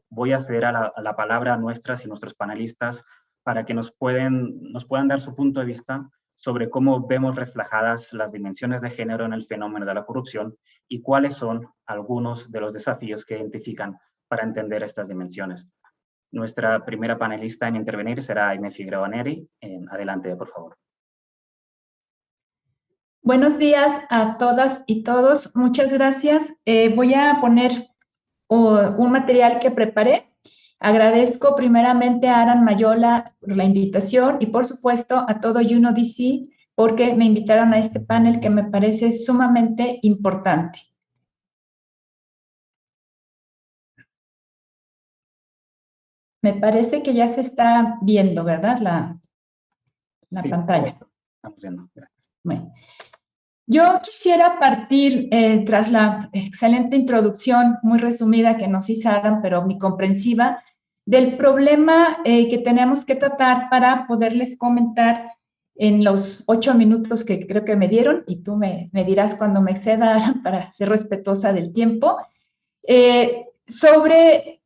voy a ceder a la palabra a nuestras y nuestros panelistas para que nos puedan dar su punto de vista sobre cómo vemos reflejadas las dimensiones de género en el fenómeno de la corrupción y cuáles son algunos de los desafíos que identifican para entender estas dimensiones. Nuestra primera panelista en intervenir será Aimee Figueroa Neri. Adelante, por favor. Buenos días a todas y todos. Muchas gracias. Voy a poner un material que preparé. Agradezco primeramente a Aran Mayola por la invitación y, por supuesto, a todo UNODC porque me invitaron a este panel que me parece sumamente importante. Me parece que ya se está viendo, ¿verdad? La sí, pantalla. Estamos viendo. Gracias. Bueno. Yo quisiera partir, tras la excelente introducción, muy resumida que nos hizo Aran, pero muy comprensiva, del problema que tenemos que tratar para poderles comentar en los 8 minutos que creo que me dieron, y tú me dirás cuando me exceda, Aran, para ser respetuosa del tiempo, sobre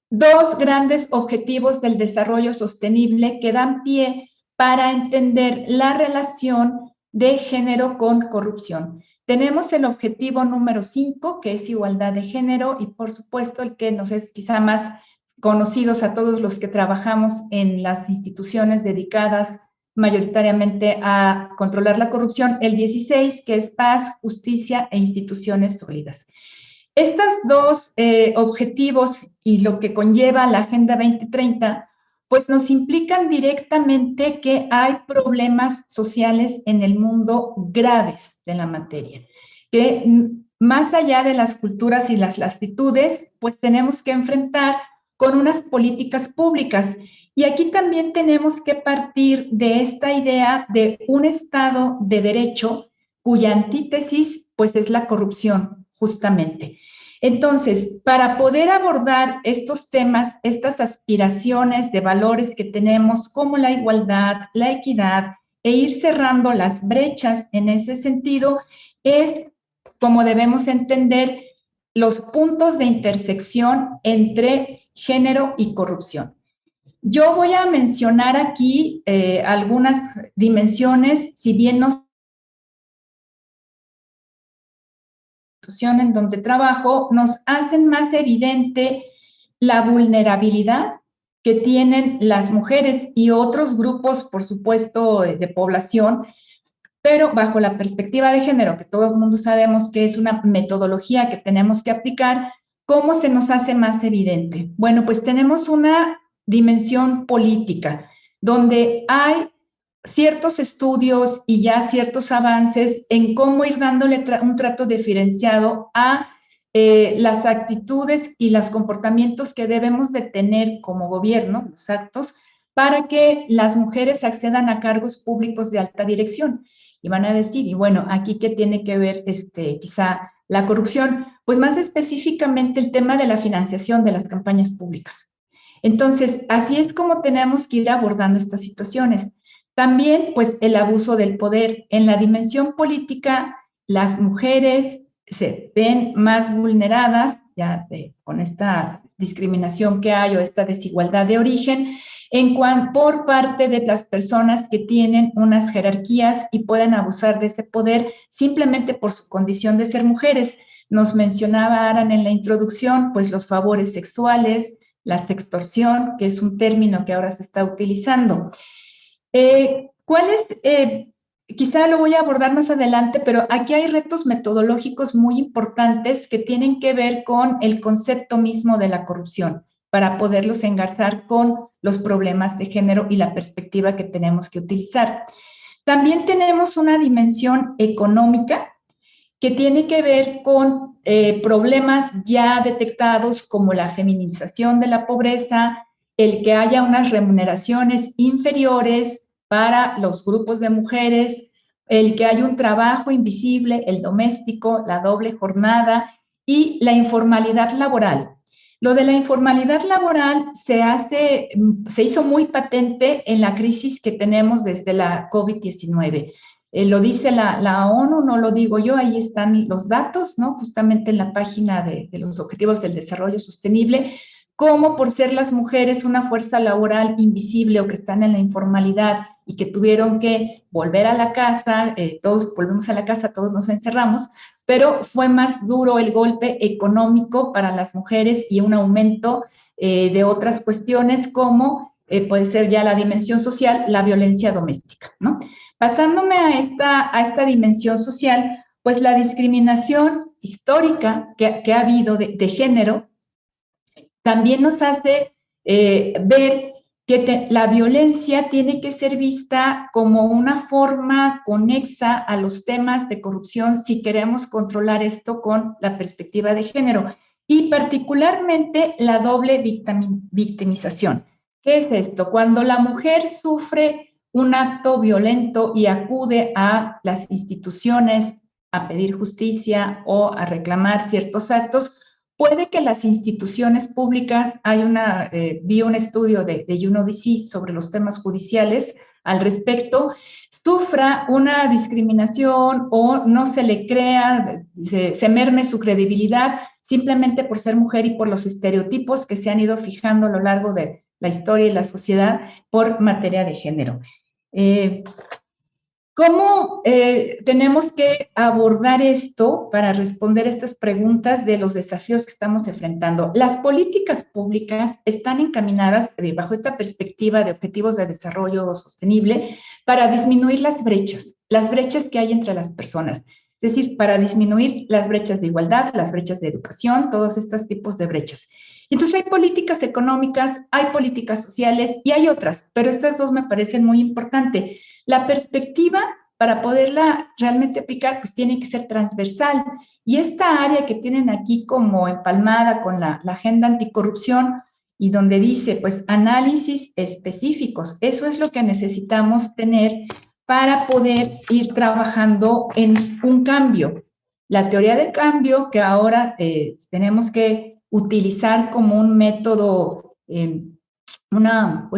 2 grandes objetivos del desarrollo sostenible que dan pie para entender la relación de género con corrupción. Tenemos el objetivo número 5, que es igualdad de género, y por supuesto el que nos es quizá más conocidos a todos los que trabajamos en las instituciones dedicadas mayoritariamente a controlar la corrupción, el 16, que es paz, justicia e instituciones sólidas. Estos 2 objetivos y lo que conlleva la Agenda 2030 pues nos implican directamente que hay problemas sociales en el mundo graves de la materia, que más allá de las culturas y las latitudes, pues tenemos que enfrentar con unas políticas públicas. Y aquí también tenemos que partir de esta idea de un Estado de derecho cuya antítesis pues es la corrupción, justamente. Entonces, para poder abordar estos temas, estas aspiraciones de valores que tenemos como la igualdad, la equidad e ir cerrando las brechas en ese sentido, es como debemos entender los puntos de intersección entre género y corrupción. Yo voy a mencionar aquí algunas dimensiones, si bien no en donde trabajo, nos hacen más evidente la vulnerabilidad que tienen las mujeres y otros grupos, por supuesto, de población, pero bajo la perspectiva de género, que todo el mundo sabemos que es una metodología que tenemos que aplicar, ¿cómo se nos hace más evidente? Bueno, pues tenemos una dimensión política, donde hay ciertos estudios y ya ciertos avances en cómo ir dándole un trato diferenciado a las actitudes y los comportamientos que debemos de tener como gobierno, los actos, para que las mujeres accedan a cargos públicos de alta dirección. Y van a decir, y bueno, aquí qué tiene que ver quizá la corrupción, pues más específicamente el tema de la financiación de las campañas públicas. Entonces, así es como tenemos que ir abordando estas situaciones. También, pues, el abuso del poder. En la dimensión política, las mujeres se ven más vulneradas, ya con esta discriminación que hay o esta desigualdad de origen, por parte de las personas que tienen unas jerarquías y pueden abusar de ese poder simplemente por su condición de ser mujeres. Nos mencionaba Aran en la introducción, pues, los favores sexuales, la sextorsión, que es un término que ahora se está utilizando. Quizá lo voy a abordar más adelante, pero aquí hay retos metodológicos muy importantes que tienen que ver con el concepto mismo de la corrupción, para poderlos engarzar con los problemas de género y la perspectiva que tenemos que utilizar. También tenemos una dimensión económica que tiene que ver con problemas ya detectados como la feminización de la pobreza, el que haya unas remuneraciones inferiores para los grupos de mujeres, el que haya un trabajo invisible, el doméstico, la doble jornada y la informalidad laboral. Lo de la informalidad laboral se hizo muy patente en la crisis que tenemos desde la COVID-19. Lo dice la ONU, no lo digo yo, ahí están los datos, ¿no? Justamente en la página de los Objetivos del Desarrollo Sostenible, cómo por ser las mujeres una fuerza laboral invisible o que están en la informalidad y que tuvieron que volver a la casa, todos volvemos a la casa, todos nos encerramos, pero fue más duro el golpe económico para las mujeres y un aumento de otras cuestiones como puede ser ya la dimensión social, la violencia doméstica, ¿no? Pasándome a esta dimensión social, pues la discriminación histórica que ha habido de género también nos hace ver que la violencia tiene que ser vista como una forma conexa a los temas de corrupción si queremos controlar esto con la perspectiva de género y particularmente la doble victimización. ¿Qué es esto? Cuando la mujer sufre un acto violento y acude a las instituciones a pedir justicia o a reclamar ciertos actos, puede que las instituciones públicas, vi un estudio de UNODC sobre los temas judiciales al respecto, sufra una discriminación o no se le crea, se merme su credibilidad simplemente por ser mujer y por los estereotipos que se han ido fijando a lo largo de la historia y la sociedad por materia de género. ¿Cómo tenemos que abordar esto para responder estas preguntas de los desafíos que estamos enfrentando? Las políticas públicas están encaminadas bajo esta perspectiva de objetivos de desarrollo sostenible para disminuir las brechas que hay entre las personas. Es decir, para disminuir las brechas de igualdad, las brechas de educación, todos estos tipos de brechas. Entonces hay políticas económicas, hay políticas sociales y hay otras, pero estas dos me parecen muy importantes. La perspectiva para poderla realmente aplicar, pues tiene que ser transversal. Y esta área que tienen aquí como empalmada con la agenda anticorrupción y donde dice, pues, análisis específicos, eso es lo que necesitamos tener para poder ir trabajando en un cambio. La teoría del cambio que ahora tenemos que utilizar como un método, una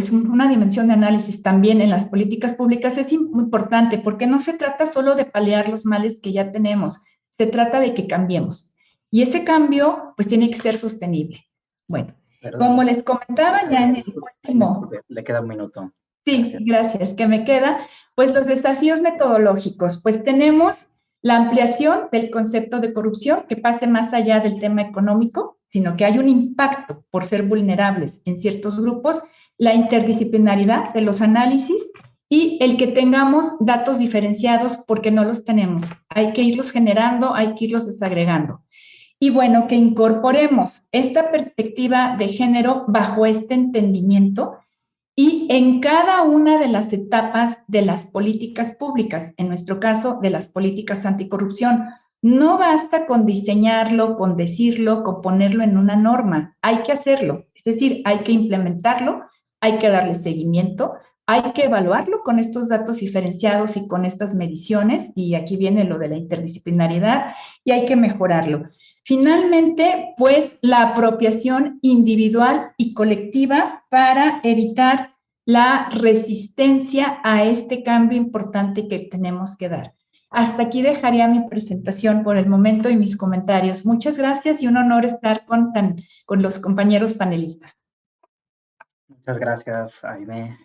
dimensión de análisis también en las políticas públicas es muy importante porque no se trata solo de paliar los males que ya tenemos, se trata de que cambiemos. Y ese cambio, pues, tiene que ser sostenible. Bueno, perdón, como les comentaba ya en el último... Le queda un minuto. Sí, gracias. ¿Qué me queda? Pues los desafíos metodológicos. Pues tenemos la ampliación del concepto de corrupción que pase más allá del tema económico, sino que hay un impacto por ser vulnerables en ciertos grupos, la interdisciplinaridad de los análisis y el que tengamos datos diferenciados porque no los tenemos. Hay que irlos generando, hay que irlos desagregando. Y bueno, que incorporemos esta perspectiva de género bajo este entendimiento y en cada una de las etapas de las políticas públicas, en nuestro caso, de las políticas anticorrupción. No basta con diseñarlo, con decirlo, con ponerlo en una norma. Hay que hacerlo, es decir, hay que implementarlo, hay que darle seguimiento, hay que evaluarlo con estos datos diferenciados y con estas mediciones, y aquí viene lo de la interdisciplinariedad, y hay que mejorarlo. Finalmente, pues, la apropiación individual y colectiva para evitar la resistencia a este cambio importante que tenemos que dar. Hasta aquí dejaría mi presentación por el momento y mis comentarios. Muchas gracias y un honor estar con los compañeros panelistas. Muchas gracias, Aimee,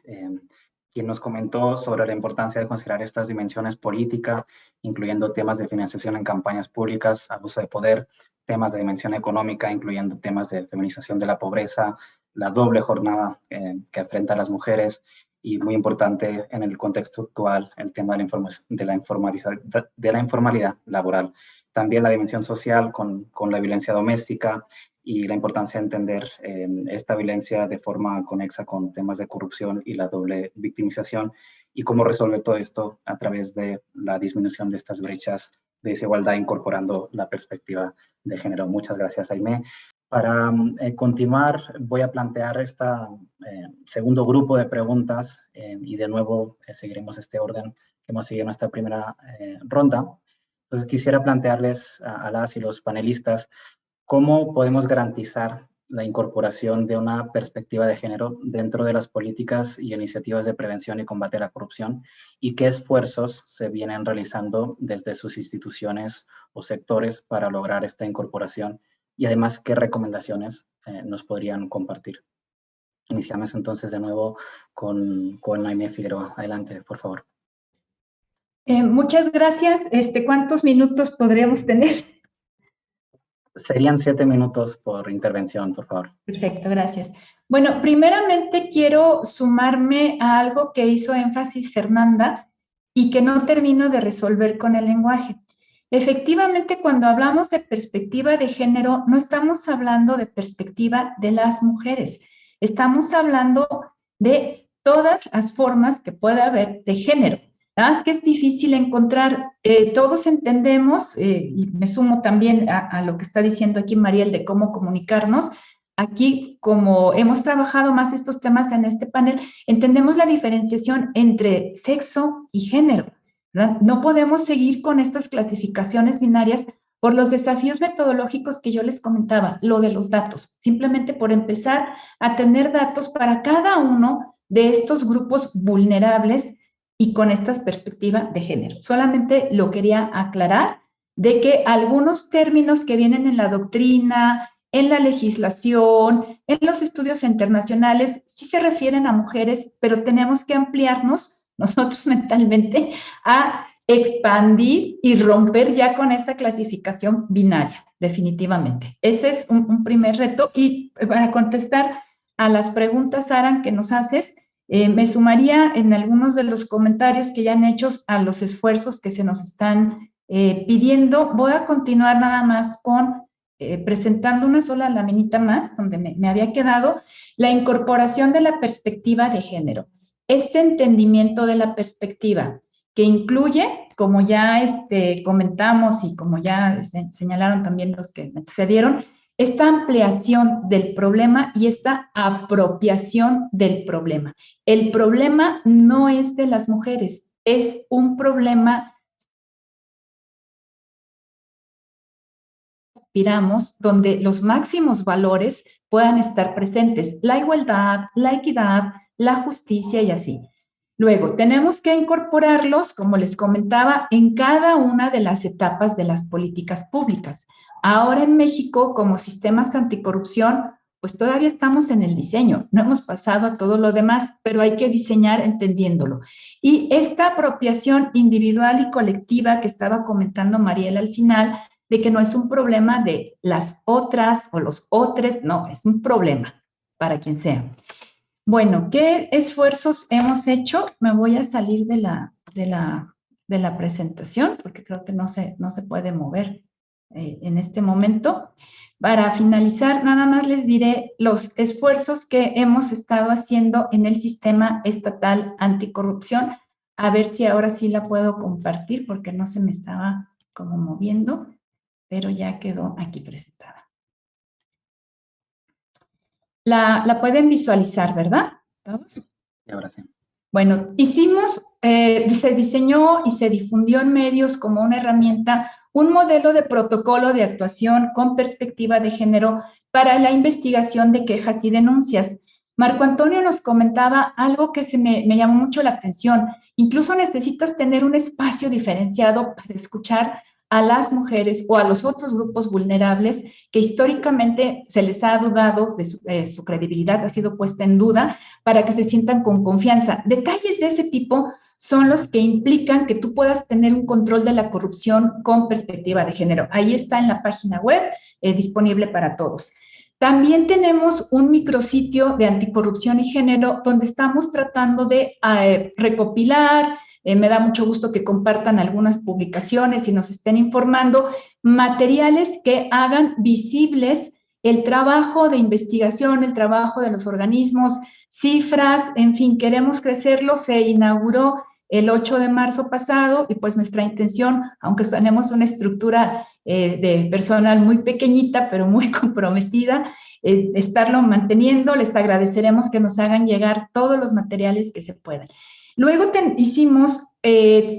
quien nos comentó sobre la importancia de considerar estas dimensiones políticas, incluyendo temas de financiación en campañas públicas, abuso de poder, temas de dimensión económica, incluyendo temas de feminización de la pobreza, la doble jornada que enfrentan las mujeres, y muy importante en el contexto actual, el tema de la informalidad laboral. También la dimensión social con la violencia doméstica y la importancia de entender esta violencia de forma conexa con temas de corrupción y la doble victimización y cómo resolver todo esto a través de la disminución de estas brechas de desigualdad incorporando la perspectiva de género. Muchas gracias, Aimee. Para continuar, voy a plantear este segundo grupo de preguntas y de nuevo seguiremos este orden que hemos seguido en esta primera ronda. Entonces, quisiera plantearles a las y los panelistas cómo podemos garantizar la incorporación de una perspectiva de género dentro de las políticas y iniciativas de prevención y combate a la corrupción y qué esfuerzos se vienen realizando desde sus instituciones o sectores para lograr esta incorporación y además qué recomendaciones nos podrían compartir. Iniciamos entonces de nuevo con Noemí Figueroa. Adelante, por favor. Muchas gracias. ¿Cuántos minutos podríamos tener? Serían 7 minutos por intervención, por favor. Perfecto, gracias. Bueno, primeramente quiero sumarme a algo que hizo énfasis Fernanda y que no termino de resolver con el lenguaje. Efectivamente, cuando hablamos de perspectiva de género, no estamos hablando de perspectiva de las mujeres. Estamos hablando de todas las formas que puede haber de género. Es que es difícil encontrar, todos entendemos, y me sumo también a lo que está diciendo aquí Mariel de cómo comunicarnos. Aquí, como hemos trabajado más estos temas en este panel, entendemos la diferenciación entre sexo y género, ¿verdad? No podemos seguir con estas clasificaciones binarias por los desafíos metodológicos que yo les comentaba, lo de los datos, simplemente por empezar a tener datos para cada uno de estos grupos vulnerables y con esta perspectiva de género. Solamente lo quería aclarar de que algunos términos que vienen en la doctrina, en la legislación, en los estudios internacionales, sí se refieren a mujeres, pero tenemos que ampliarnos nosotros mentalmente a expandir y romper ya con esta clasificación binaria, definitivamente. Ese es un primer reto. Y para contestar a las preguntas, Aran, que nos haces, me sumaría en algunos de los comentarios que ya han hecho a los esfuerzos que se nos están pidiendo. Voy a continuar nada más con presentando una sola laminita más, donde me había quedado, la incorporación de la perspectiva de género. Este entendimiento de la perspectiva que incluye, como ya comentamos y como ya señalaron también los que me antecedieron, esta ampliación del problema y esta apropiación del problema. El problema no es de las mujeres, es un problema aspiramos donde los máximos valores puedan estar presentes, la igualdad, la equidad, la justicia y así. Luego, tenemos que incorporarlos, como les comentaba, en cada una de las etapas de las políticas públicas. Ahora en México, como sistemas anticorrupción, pues todavía estamos en el diseño, no hemos pasado a todo lo demás, pero hay que diseñar entendiéndolo. Y esta apropiación individual y colectiva que estaba comentando Mariela al final, de que no es un problema de las otras o los otros, no, es un problema para quien sea. Bueno, ¿qué esfuerzos hemos hecho? Me voy a salir de la presentación porque creo que no se puede mover en este momento. Para finalizar, nada más les diré los esfuerzos que hemos estado haciendo en el sistema estatal anticorrupción. A ver si ahora sí la puedo compartir porque no se me estaba como moviendo, pero ya quedó aquí presentada. La pueden visualizar, ¿verdad? ¿Todos? Y ahora sí. Bueno, se diseñó y se difundió en medios como una herramienta, un modelo de protocolo de actuación con perspectiva de género para la investigación de quejas y denuncias. Marco Antonio nos comentaba algo que me llamó mucho la atención. Incluso necesitas tener un espacio diferenciado para escuchar a las mujeres o a los otros grupos vulnerables que históricamente se les ha dudado de su credibilidad, ha sido puesta en duda, para que se sientan con confianza. Detalles de ese tipo son los que implican que tú puedas tener un control de la corrupción con perspectiva de género. Ahí está en la página web, disponible para todos. También tenemos un micrositio de anticorrupción y género donde estamos tratando de recopilar, me da mucho gusto que compartan algunas publicaciones y nos estén informando, materiales que hagan visibles el trabajo de investigación, el trabajo de los organismos, cifras, en fin, queremos crecerlo. Se inauguró el 8 de marzo pasado y pues nuestra intención, aunque tenemos una estructura de personal muy pequeñita, pero muy comprometida, estarlo manteniendo. Les agradeceremos que nos hagan llegar todos los materiales que se puedan. Luego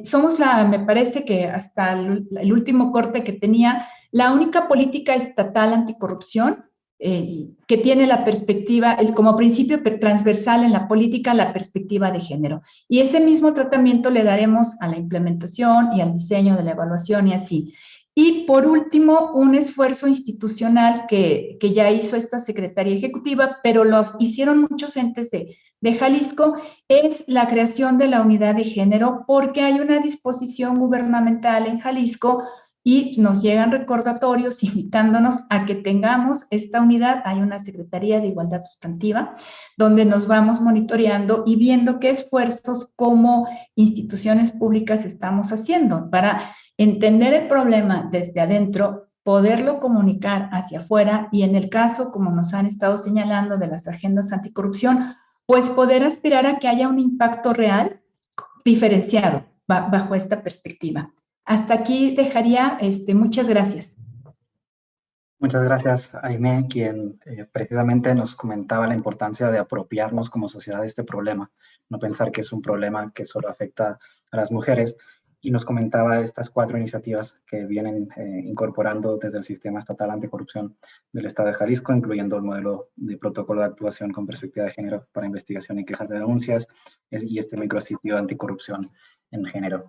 somos me parece que hasta el último corte que tenía, la única política estatal anticorrupción que tiene la perspectiva, como principio transversal en la política, la perspectiva de género. Y ese mismo tratamiento le daremos a la implementación y al diseño de la evaluación y así. Y por último, un esfuerzo institucional que ya hizo esta Secretaría Ejecutiva, pero lo hicieron muchos entes de Jalisco, es la creación de la unidad de género, porque hay una disposición gubernamental en Jalisco y nos llegan recordatorios invitándonos a que tengamos esta unidad. Hay una Secretaría de Igualdad Sustantiva, donde nos vamos monitoreando y viendo qué esfuerzos como instituciones públicas estamos haciendo para entender el problema desde adentro, poderlo comunicar hacia afuera y en el caso, como nos han estado señalando, de las agendas anticorrupción, pues poder aspirar a que haya un impacto real diferenciado bajo esta perspectiva. Hasta aquí dejaría, muchas gracias. Muchas gracias, Aimee, quien precisamente nos comentaba la importancia de apropiarnos como sociedad de este problema, no pensar que es un problema que solo afecta a las mujeres, y nos comentaba estas 4 iniciativas que vienen incorporando desde el Sistema Estatal Anticorrupción del Estado de Jalisco, incluyendo el modelo de protocolo de actuación con perspectiva de género para investigación y quejas de denuncias, y este micrositio anticorrupción en género.